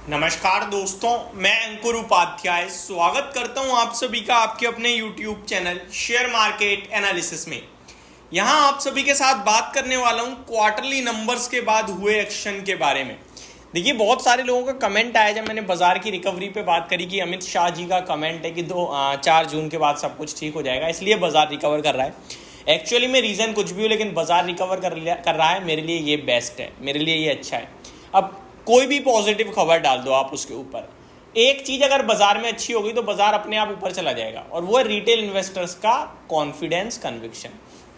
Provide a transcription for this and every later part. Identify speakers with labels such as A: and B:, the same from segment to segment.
A: नमस्कार दोस्तों, मैं अंकुर उपाध्याय स्वागत करता हूं आप सभी का आपके अपने YouTube channel share market analysis में। यहां आप सभी के साथ बात करने वाला हूं क्वार्टरली नंबर्स के बाद हुए एक्शन के बारे में। देखिए, बहुत सारे लोगों का कमेंट आया जब मैंने बाजार की रिकवरी पे बात करी कि अमित शाह जी का कमेंट है कि 4 जून के बाद सब कुछ ठीक हो जाएगा, इसलिए बाजार रिकवर कर रहा है। एक्चुअली में रीज़न कुछ भी हो, लेकिन बाजार रिकवर कर रहा है, मेरे लिए ये बेस्ट है, मेरे लिए ये अच्छा है। अब कोई भी पॉजिटिव खबर डाल दो आप उसके ऊपर, एक चीज़ अगर बाजार में अच्छी होगी तो बाजार अपने आप ऊपर चला जाएगा, और वो है रिटेल इन्वेस्टर्स का कॉन्फिडेंस, कन्विक्शन।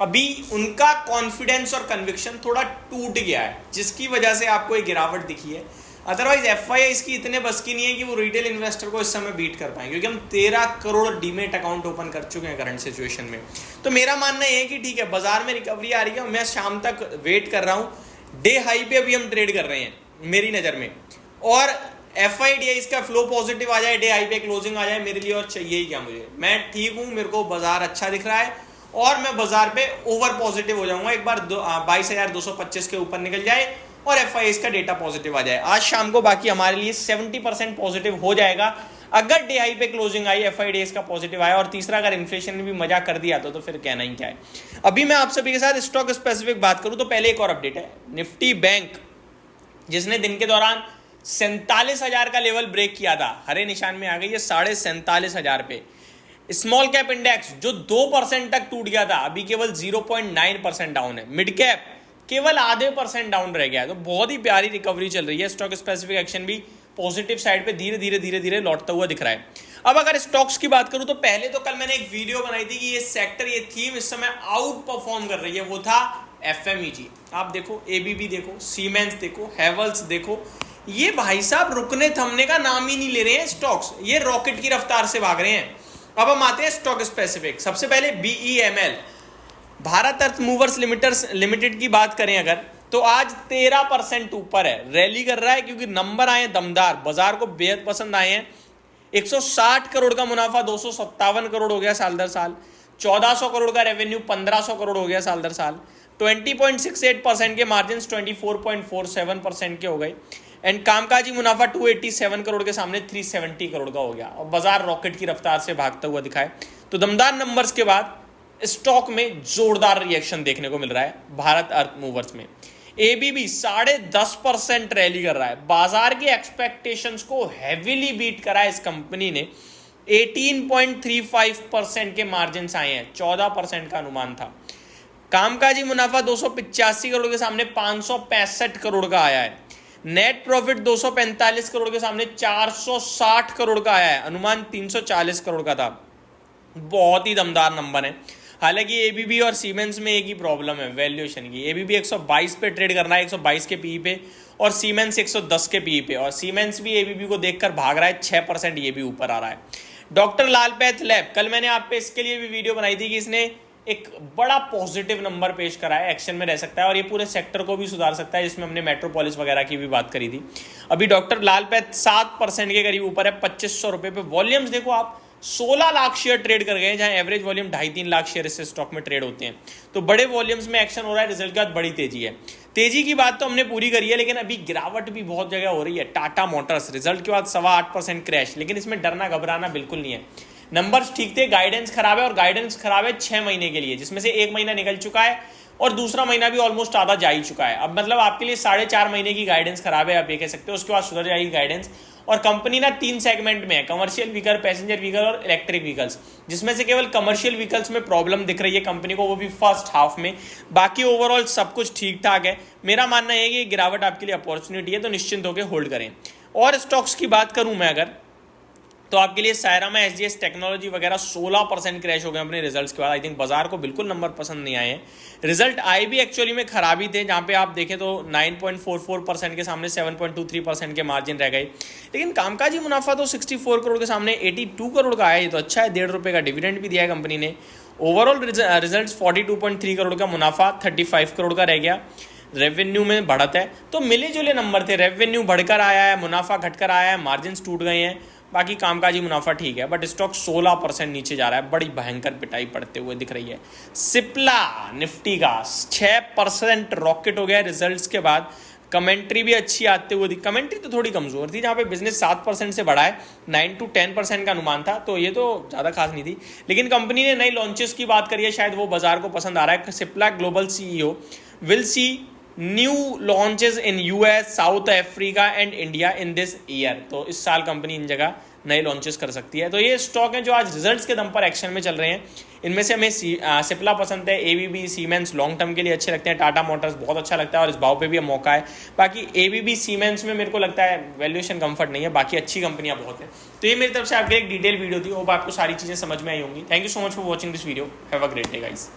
A: अभी उनका कॉन्फिडेंस और कन्विक्शन थोड़ा टूट गया है, जिसकी वजह से आपको एक गिरावट दिखी है। अदरवाइज एफआई इसकी इतने बस की नहीं है कि वो रिटेल इन्वेस्टर को इस समय बीट कर पाएंगे, क्योंकि हम 13 करोड़ डीमेट अकाउंट ओपन कर चुके हैं करंट सिचुएशन में। तो मेरा मानना ये है कि ठीक है, बाजार में रिकवरी आ रही है, मैं शाम तक वेट कर रहा हूँ। डे हाई पे अभी हम ट्रेड कर रहे हैं मेरी नज़र में, और एफआईडीआई इसका फ्लो पॉजिटिव आ जाए, डे हाई पे क्लोजिंग आ जाए, मेरे लिए और चाहिए ही क्या मुझे। मैं ठीक हूँ, मेरे को बाजार अच्छा दिख रहा है, और मैं बाजार पे ओवर पॉजिटिव हो जाऊंगा एक बार 22,225 के ऊपर निकल जाए और एफआई का डेटा पॉजिटिव आ जाए आज शाम को। बाकी हमारे लिए 70% पॉजिटिव हो जाएगा अगर डे हाई पे क्लोजिंग आई, एफआईडीएस का पॉजिटिव आया, और तीसरा अगर इन्फ्लेशन ने भी मजा कर दिया तो फिर कहना ही क्या है। अभी मैं आप सभी के साथ स्टॉक स्पेसिफिक बात करूं तो पहले एक और अपडेट है। निफ्टी बैंक, जिसने दिन के दौरान 47,000 का लेवल ब्रेक किया था, हरे निशान में आ गई है 47,500 पे। स्मॉल कैप इंडेक्स जो 2% तक टूट गया था, अभी केवल 0.9% डाउन है। मिड कैप केवल आधे % डाउन रह गया है। तो बहुत ही प्यारी रिकवरी चल रही है। स्टॉक स्पेसिफिक एक्शन भी पॉजिटिव साइड पे धीरे धीरे लौटता हुआ दिख रहा है। अब अगर स्टॉक्स की बात करूं तो पहले तो कल मैंने एक वीडियो बनाई थी कि ये सेक्टर, ये थीम इस समय आउट परफॉर्म कर रही है, वो था एफएमईजी। आप देखो, एबीबी देखो, सीमेंस देखो, हेवल्स देखो, ये भाई साहब रुकने थमने का नाम ही नहीं ले रहे हैं स्टॉक्स, ये रॉकेट की रफ्तार से भाग रहे हैं। अब हम आते हैं स्टॉक स्पेसिफिक। सबसे पहले बीईएमएल, भारत अर्थ मूवर्स लिमिटेड की बात करें अगर, तो आज 13% ऊपर है, रैली कर रहा है क्योंकि नंबर आए दमदार, बाजार को बेहद पसंद आए हैं। 160 करोड़ का मुनाफा 257 करोड़ हो गया साल दर साल, 1400 करोड़ का रेवेन्यू 1500 करोड़ हो गया साल दर साल, 20.68% के मार्जिन 24.47% के हो गए, एंड कामकाजी मुनाफा 287 करोड़ के सामने 370 करोड़ का हो गया, और बाजार रॉकेट की रफ्तार से भागता हुआ दिखाए। तो दमदार नंबर्स के बाद स्टॉक में जोरदार रिएक्शन देखने को मिल रहा है भारत अर्थ मूवर्स में। एबीबी 10.5% रैली कर रहा है, बाजार की एक्सपेक्टेशंस को हैवीली बीट करा है इस कंपनी ने। 18.35% के मार्जिन आए हैं, 14% का अनुमान था। कामकाजी मुनाफा 285 करोड़ के सामने 565 करोड़ का आया है। नेट प्रॉफिट 245 करोड़ के सामने 460 करोड़ का आया है, अनुमान 340 करोड़ का था। बहुत ही दमदार नंबर है। हालांकि एबीबी और सीमेंस में एक ही प्रॉब्लम है, वैल्यूएशन की। एबीबी 122 पे ट्रेड करना है, 122 के पीई पे, और सीमेंस 110 के पीई पे, और सीमेंस भी एबीबी को देखकर भाग रहा है, 6% ये भी ऊपर आ रहा है। डॉक्टर लाल पैथलैब, कल मैंने आप पे इसके लिए भी वीडियो बनाई थी कि इसने एक बड़ा पॉजिटिव नंबर पेश करा है, एक्शन में रह सकता है और ये पूरे सेक्टर को भी सुधार सकता है, जिसमें हमने मेट्रोपोलिस वगैरह की भी बात करी थी। अभी डॉक्टर लाल पैथ 7% के करीब ऊपर है, 2500 रुपये पे। वॉल्यूम्स देखो आप, 16 लाख शेयर ट्रेड कर गए, जहां एवरेज वॉल्यूम 2.5-3 लाख शेयर इस स्टॉक में ट्रेड होते हैं। तो बड़े वॉल्यूम्स में एक्शन हो रहा है, रिजल्ट के बाद बड़ी तेजी है। तेजी की बात तो हमने पूरी करी है, लेकिन अभी गिरावट भी बहुत जगह हो रही है। टाटा मोटर्स रिजल्ट के बाद 8.25% क्रैश, लेकिन इसमें डरना घबराना बिल्कुल नहीं है। नंबर्स ठीक थे, गाइडेंस खराब है, और गाइडेंस खराब है 6 महीने के लिए, जिसमें से 1 महीना निकल चुका है और दूसरा महीना भी ऑलमोस्ट आधा जा ही चुका है। अब मतलब आपके लिए 4.5 महीने की गाइडेंस खराब है, आप ये कह सकते हो। उसके बाद सुधर जाएगी गाइडेंस। और कंपनी ना 3 सेगमेंट में है, कमर्शियल व्हीकल, पैसेंजर व्हीकल और इलेक्ट्रिक व्हीकल्स, जिसमें से केवल कमर्शियल व्हीकल्स में प्रॉब्लम दिख रही है कंपनी को, वो भी फर्स्ट हाफ में। बाकी ओवरऑल सब कुछ ठीक ठाक है। मेरा मानना है कि गिरावट आपके लिए अपॉर्चुनिटी है, तो निश्चिंत होकर होल्ड करें। और स्टॉक्स की बात करूं मैं अगर, तो आपके लिए सायरामा, एसजीएस टेक्नोलॉजी वगैरह 16% क्रैश हो गए अपने रिजल्ट्स के बाद। आई थिंक बाजार को बिल्कुल नंबर पसंद नहीं आए हैं। रिजल्ट आए भी एक्चुअली में खराब ही थे, जहाँ पे आप देखें तो 9.44% के सामने 7.23% के मार्जिन रह गए। लेकिन कामकाजी मुनाफा तो 64 करोड़ के सामने 82 करोड़ का आया, ये तो अच्छा है। 1.5 रुपये का डिविडेंड भी दिया है कंपनी ने। ओवरऑल रिजल्ट 42.3 करोड़ का, मुनाफा 35 करोड़ का रह गया। रेवेन्यू में बढ़त है, तो मिले जुले नंबर थे। रेवेन्यू बढ़कर आया है, मुनाफा घटकर आया है, मार्जिन टूट गए हैं। बाकी कामकाजी मुनाफा ठीक है, बट स्टॉक 16% नीचे जा रहा है, बड़ी भयंकर पिटाई पड़ते हुए दिख रही है। सिप्ला निफ्टी का 6% रॉकेट हो गया रिजल्ट्स के बाद। कमेंट्री भी अच्छी आते हुए थी, कमेंट्री तो थोड़ी कमज़ोर थी, जहाँ पे बिजनेस 7% से बढ़ा है, 9 to 10% का अनुमान था, तो ये तो ज़्यादा खास नहीं थी। लेकिन कंपनी ने नई लॉन्चेस की बात करी है, शायद वो बाजार को पसंद आ रहा है। Cipla global CEO will see new launches in US, south Africa and India in this year. तो इस साल कंपनी इन जगह नए लॉन्चेस कर सकती है। तो ये स्टॉक हैं जो आज रिजल्ट्स के दम पर एक्शन में चल रहे हैं। इनमें से हमें सिप्ला पसंद है, ABB, सीमेंस लॉन्ग टर्म के लिए अच्छे लगते हैं, टाटा मोटर्स बहुत अच्छा लगता है और इस भाव पे भी मौका है। बाकी ABB, सीमेंस में मेरे को लगता है वैल्यूएशन कंफर्ट नहीं है, बाकी अच्छी कंपनियां बहुत हैं। तो ये मेरी तरफ से आपके एक डिटेल वीडियो थी, होप आपको सारी चीज़ें समझ में आई होंगी। Thank you so much for watching this video, have a great day guys.